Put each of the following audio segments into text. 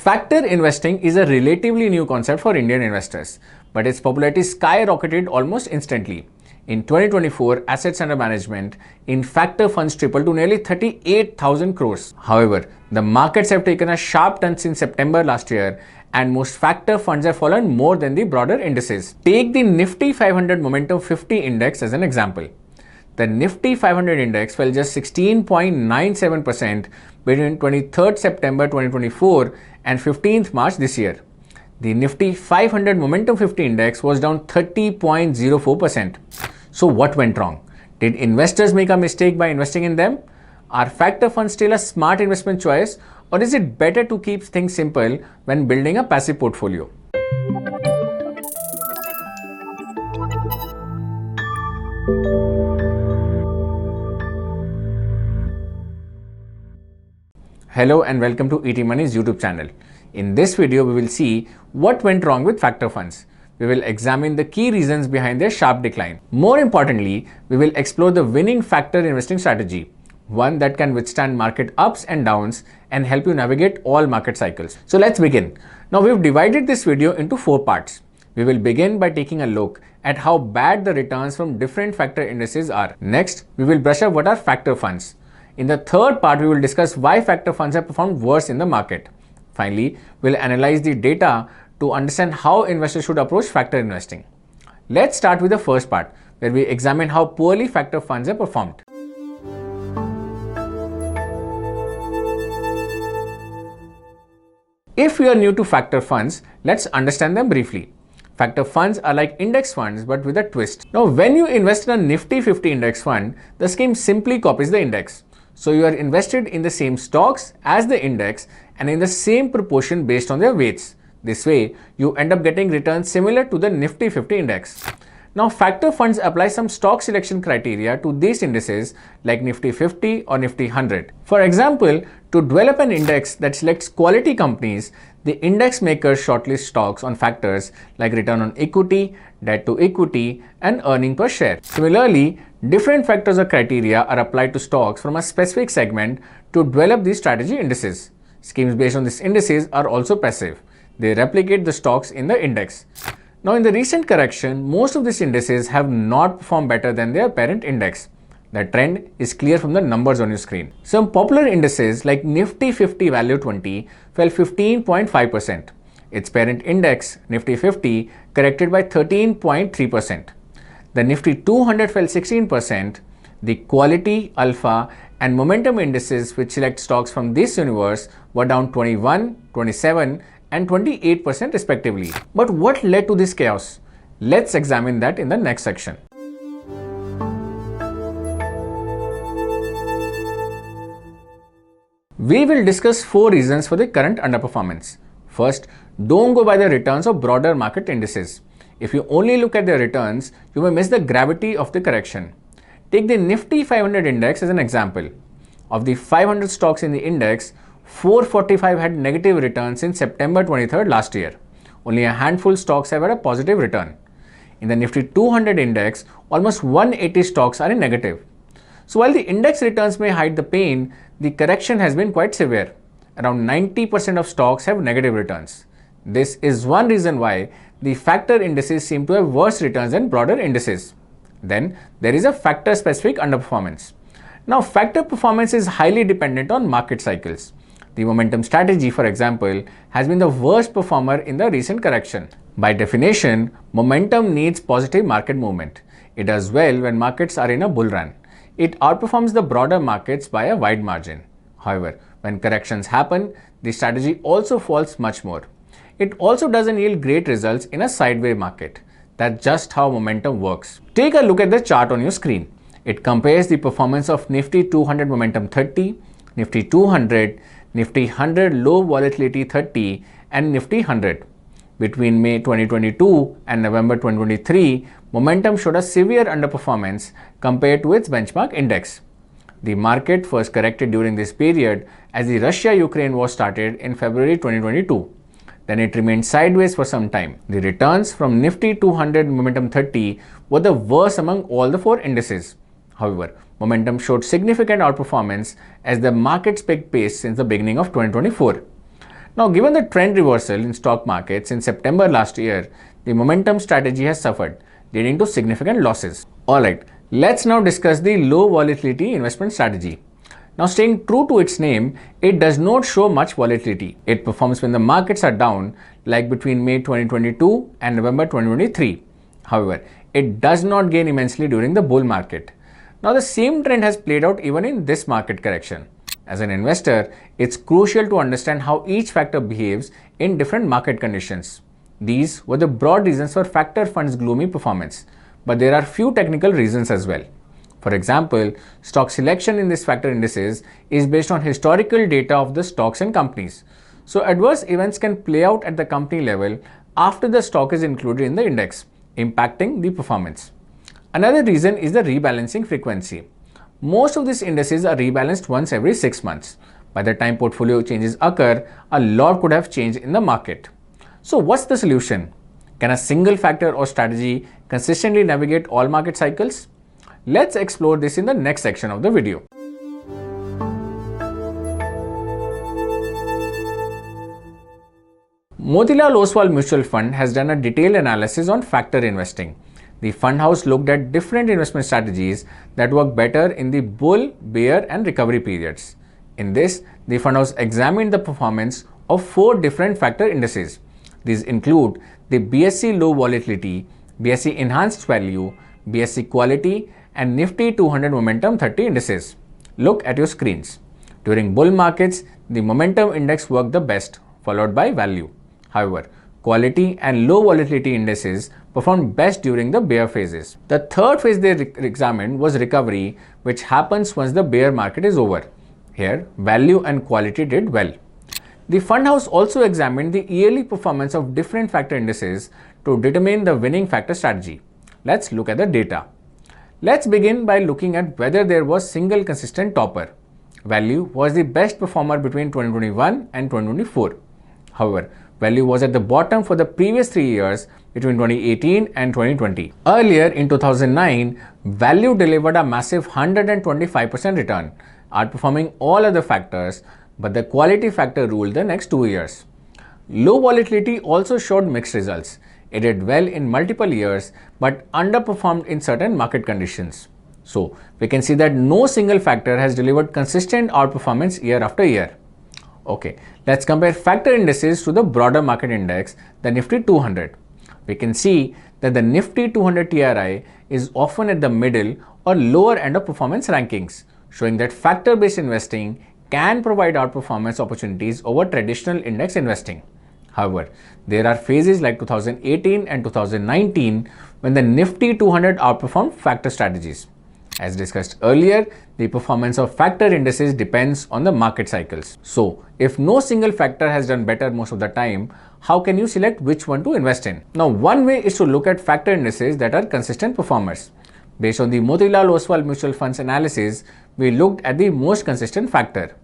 Factor investing is a relatively new concept for Indian investors, but its popularity skyrocketed almost instantly. In 2024, assets under management in factor funds tripled to nearly 38,000 crores. However, the markets have taken a sharp turn since September last year, and most factor funds have fallen more than the broader indices. Take the Nifty 500 Momentum 50 index as an example. The Nifty 500 index fell just 16.97% between 23rd September 2024 and 15th March this year. The Nifty 500 Momentum 50 index was down 30.04%. So what went wrong? Did investors make a mistake by investing in them? Are factor funds still a smart investment choice, or is it better to keep things simple when building a passive portfolio? Hello and welcome to ET Money's YouTube channel. In this video, we will see what went wrong with factor funds. We will examine the key reasons behind their sharp decline. More importantly, we will explore the winning factor investing strategy, one that can withstand market ups and downs and help you navigate all market cycles. So let's begin. Now we've divided this video into 4 parts. We will begin by taking a look at how bad the returns from different factor indices are. Next, we will brush up what are factor funds. In the third part, we will discuss why factor funds have performed worse in the market. Finally, we'll analyze the data to understand how investors should approach factor investing. Let's start with the first part, where we examine how poorly factor funds have performed. If you are new to factor funds, let's understand them briefly. Factor funds are like index funds but with a twist. Now, when you invest in a Nifty 50 index fund, the scheme simply copies the index. So you are invested in the same stocks as the index and in the same proportion based on their weights. This way, you end up getting returns similar to the Nifty 50 index. Now, factor funds apply some stock selection criteria to these indices like Nifty 50 or Nifty 100. For example, to develop an index that selects quality companies, the index makers shortlist stocks on factors like return on equity, debt to equity, and earning per share. Similarly, different factors or criteria are applied to stocks from a specific segment to develop these strategy indices. Schemes based on these indices are also passive. They replicate the stocks in the index. Now, in the recent correction, most of these indices have not performed better than their parent index. The trend is clear from the numbers on your screen. Some popular indices like Nifty 50 Value 20 fell 15.5%. Its parent index, Nifty 50, corrected by 13.3%. The Nifty 200 fell 16%. The Quality, Alpha, and Momentum indices, which select stocks from this universe, were down 21, 27, and 28% respectively. But what led to this chaos? Let's examine that in the next section. We will discuss 4 reasons for the current underperformance. First, don't go by the returns of broader market indices. If you only look at their returns, you may miss the gravity of the correction. Take the Nifty 500 index as an example. Of the 500 stocks in the index, 445 had negative returns since September 23rd last year. Only a handful of stocks have had a positive return. In the Nifty 200 index, almost 180 stocks are in negative. So while the index returns may hide the pain, the correction has been quite severe. Around 90% of stocks have negative returns. This is one reason why the factor indices seem to have worse returns than broader indices. Then there is a factor-specific underperformance. Now, factor performance is highly dependent on market cycles. The momentum strategy, for example, has been the worst performer in the recent correction. By definition, momentum needs positive market movement. It does well when markets are in a bull run. It outperforms the broader markets by a wide margin. However, when corrections happen, the strategy also falls much more. It also doesn't yield great results in a sideways market. That's just how momentum works. Take a look at the chart on your screen. It compares the performance of Nifty 200 Momentum 30, Nifty 200, Nifty 100 Low Volatility 30, and Nifty 100. Between May 2022 and November 2023, momentum showed a severe underperformance compared to its benchmark index. The market first corrected during this period as the Russia-Ukraine war started in February 2022. Then it remained sideways for some time. The returns from Nifty 200 Momentum 30 were the worst among all the 4 indices. However, momentum showed significant outperformance as the markets picked pace since the beginning of 2024. Now, given the trend reversal in stock markets in September last year, the momentum strategy has suffered, leading to significant losses. Alright, let's now discuss the low volatility investment strategy. Now, staying true to its name, it does not show much volatility. It performs when the markets are down, like between May 2022 and November 2023. However, it does not gain immensely during the bull market. Now, the same trend has played out even in this market correction. As an investor, it's crucial to understand how each factor behaves in different market conditions. These were the broad reasons for factor funds' gloomy performance, but there are few technical reasons as well. For example, stock selection in these factor indices is based on historical data of the stocks and companies. So adverse events can play out at the company level after the stock is included in the index, impacting the performance. Another reason is the rebalancing frequency. Most of these indices are rebalanced once every 6 months. By the time portfolio changes occur, a lot could have changed in the market. So what's the solution? Can a single factor or strategy consistently navigate all market cycles? Let's explore this in the next section of the video. Motilal Oswal Mutual Fund has done a detailed analysis on factor investing. The fund house looked at different investment strategies that work better in the bull, bear, and recovery periods. In this, the fund house examined the performance of 4 different factor indices. These include the BSE Low Volatility, BSE Enhanced Value, BSE Quality, and Nifty 200 Momentum 30 indices. Look at your screens. During bull markets, the momentum index worked the best, followed by value. However, quality and low volatility indices performed best during the bear phases. The third phase they examined was recovery, which happens once the bear market is over. Here, value and quality did well. The fund house also examined the yearly performance of different factor indices to determine the winning factor strategy. Let's look at the data. Let's begin by looking at whether there was single consistent topper. Value was the best performer between 2021 and 2024. However, value was at the bottom for the previous 3 years between 2018 and 2020. Earlier in 2009, value delivered a massive 125% return, outperforming all other factors, but the quality factor ruled the next 2 years. Low volatility also showed mixed results. It did well in multiple years, but underperformed in certain market conditions. So, we can see that no single factor has delivered consistent outperformance year after year. Okay, let's compare factor indices to the broader market index, the Nifty 200. We can see that the Nifty 200 TRI is often at the middle or lower end of performance rankings, showing that factor-based investing can provide outperformance opportunities over traditional index investing. However, there are phases like 2018 and 2019 when the Nifty 200 outperformed factor strategies. As discussed earlier, the performance of factor indices depends on the market cycles. So, if no single factor has done better most of the time, how can you select which one to invest in? Now, one way is to look at factor indices that are consistent performers. Based on the Motilal Oswal Mutual Fund's analysis, we looked at the most consistent factor.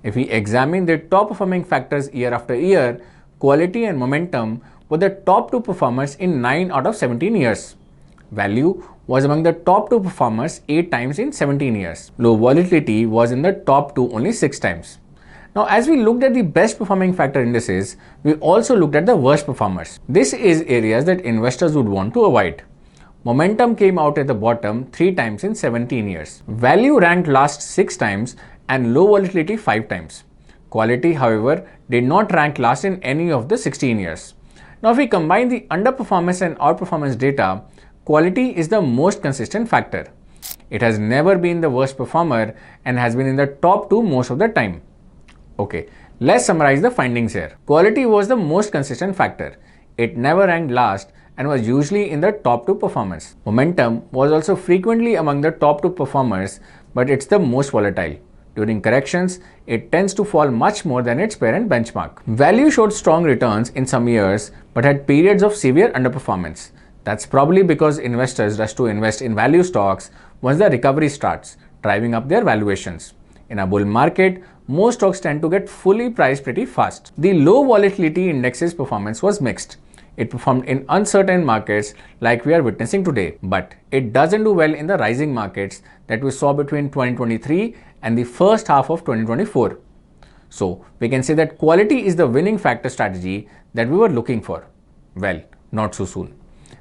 If we examine the top performing factors year after year, quality and momentum were the top 2 performers in 9 out of 17 years. Value was among the top 2 performers 8 times in 17 years. Low volatility was in the top 2 only 6 times. Now, as we looked at the best performing factor indices, we also looked at the worst performers. This is areas that investors would want to avoid. Momentum came out at the bottom 3 times in 17 years. Value ranked last 6 times and low volatility 5 times. Quality, however, did not rank last in any of the 16 years. Now, if we combine the underperformance and outperformance data, quality is the most consistent factor. It has never been the worst performer and has been in the top 2 most of the time. Okay, let's summarize the findings here. Quality was the most consistent factor. It never ranked last and was usually in the top 2 performers. Momentum was also frequently among the top 2 performers, but it's the most volatile. During corrections, it tends to fall much more than its parent benchmark. Value showed strong returns in some years, but had periods of severe underperformance. That's probably because investors rush to invest in value stocks once the recovery starts, driving up their valuations. In a bull market, most stocks tend to get fully priced pretty fast. The low volatility index's performance was mixed. It performed in uncertain markets like we are witnessing today, but it doesn't do well in the rising markets that we saw between 2023 and the first half of 2024. So we can say that quality is the winning factor strategy that we were looking for. Well, not so soon.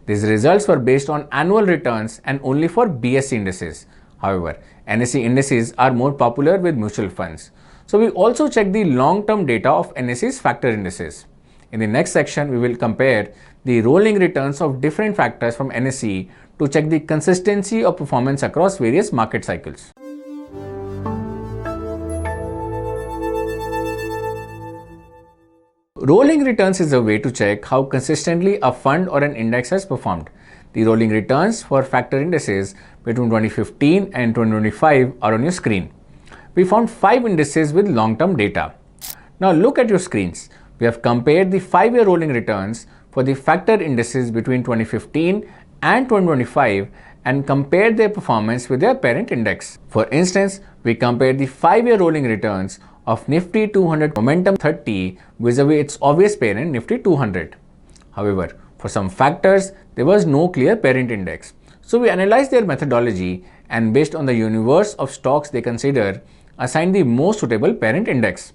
These results were based on annual returns and only for BSE indices. However, NSE indices are more popular with mutual funds. So we also check the long-term data of NSE's factor indices. In the next section, we will compare the rolling returns of different factors from NSE to check the consistency of performance across various market cycles. Rolling returns is a way to check how consistently a fund or an index has performed. The rolling returns for factor indices between 2015 and 2025 are on your screen. We found 5 indices with long-term data. Now look at your screens. We have compared the 5-year rolling returns for the factor indices between 2015 and 2025 and compared their performance with their parent index. For instance, we compared the 5-year rolling returns of Nifty 200 Momentum 30 vis-a-vis its obvious parent Nifty 200. However, for some factors, there was no clear parent index. So we analyzed their methodology and based on the universe of stocks they consider, assigned the most suitable parent index.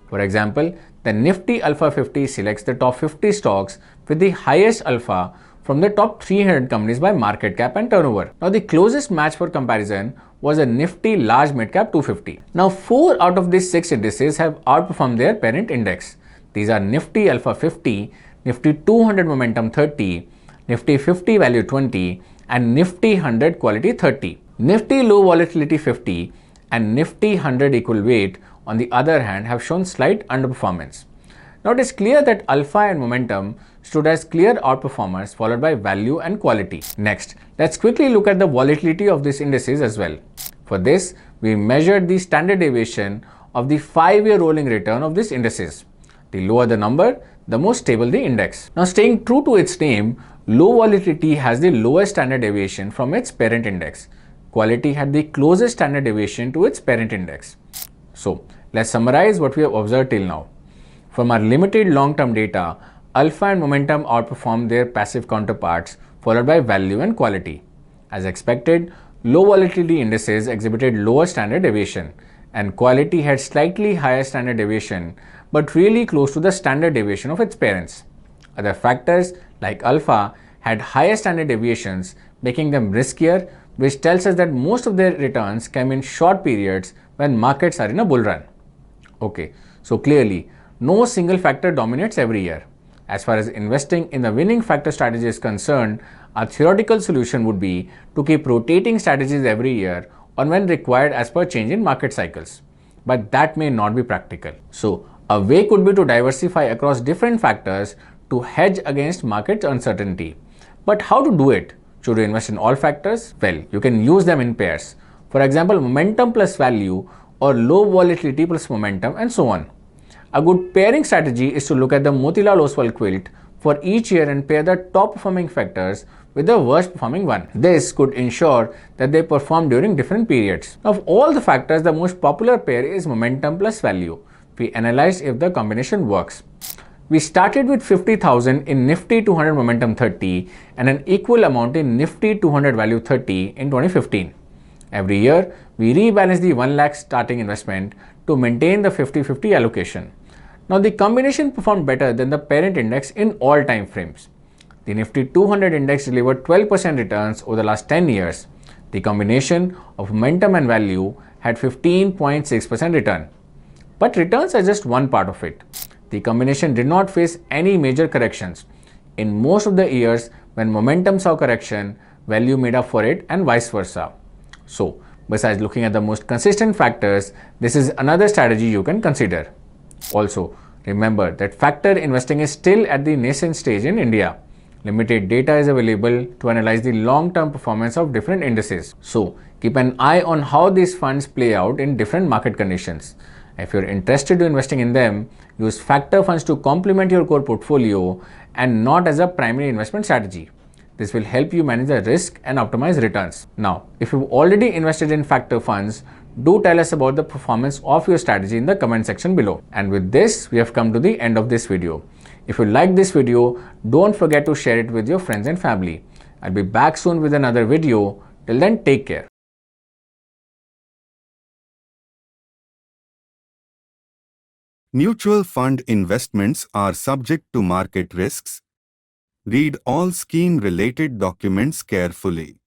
For example, the Nifty Alpha 50 selects the top 50 stocks with the highest alpha from the top 300 companies by market cap and turnover. Now the closest match for comparison was a Nifty Large Mid Cap 250. Now 4 out of these 6 indices have outperformed their parent index. These are Nifty Alpha 50, Nifty 200 Momentum 30, Nifty 50 Value 20 and Nifty 100 Quality 30. Nifty Low Volatility 50 and Nifty 100 Equal Weight on the other hand have shown slight underperformance. Now it is clear that alpha and momentum stood as clear outperformers followed by value and quality. Next, let's quickly look at the volatility of these indices as well. For this, we measured the standard deviation of the 5-year rolling return of these indices. The lower the number, the more stable the index. Now staying true to its name, low volatility has the lowest standard deviation from its parent index. Quality had the closest standard deviation to its parent index. So let's summarize what we have observed till now. From our limited long-term data, alpha and momentum outperformed their passive counterparts followed by value and quality. As expected, low volatility indices exhibited lower standard deviation and quality had slightly higher standard deviation but really close to the standard deviation of its parents. Other factors like alpha had higher standard deviations, making them riskier, which tells us that most of their returns come in short periods when markets are in a bull run. Okay, so clearly, no single factor dominates every year. As far as investing in the winning factor strategy is concerned, our theoretical solution would be to keep rotating strategies every year or when required as per change in market cycles. But that may not be practical. So, a way could be to diversify across different factors to hedge against market uncertainty. But how to do it? Should you invest in all factors? Well, you can use them in pairs. For example, momentum plus value or low volatility plus momentum and so on. A good pairing strategy is to look at the Motilal Oswal quilt for each year and pair the top performing factors with the worst performing one. This could ensure that they perform during different periods. Of all the factors, the most popular pair is momentum plus value. We analyzed if the combination works. We started with 50,000 in Nifty 200 Momentum 30 and an equal amount in Nifty 200 Value 30 in 2015. Every year, we rebalance the 1 lakh starting investment to maintain the 50-50 allocation. Now the combination performed better than the parent index in all time frames. The Nifty 200 index delivered 12% returns over the last 10 years. The combination of momentum and value had 15.6% return. But returns are just one part of it. The combination did not face any major corrections. In most of the years when momentum saw correction, value made up for it and vice versa. So, besides looking at the most consistent factors, this is another strategy you can consider. Also, remember that factor investing is still at the nascent stage in India. Limited data is available to analyze the long-term performance of different indices. So, keep an eye on how these funds play out in different market conditions. If you're interested in investing in them, use factor funds to complement your core portfolio and not as a primary investment strategy. This will help you manage the risk and optimize returns. Now, if you've already invested in factor funds, do tell us about the performance of your strategy in the comment section below. And with this, we have come to the end of this video. If you like this video, don't forget to share it with your friends and family. I'll be back soon with another video. Till then, take care. Mutual fund investments are subject to market risks. Read all scheme-related documents carefully.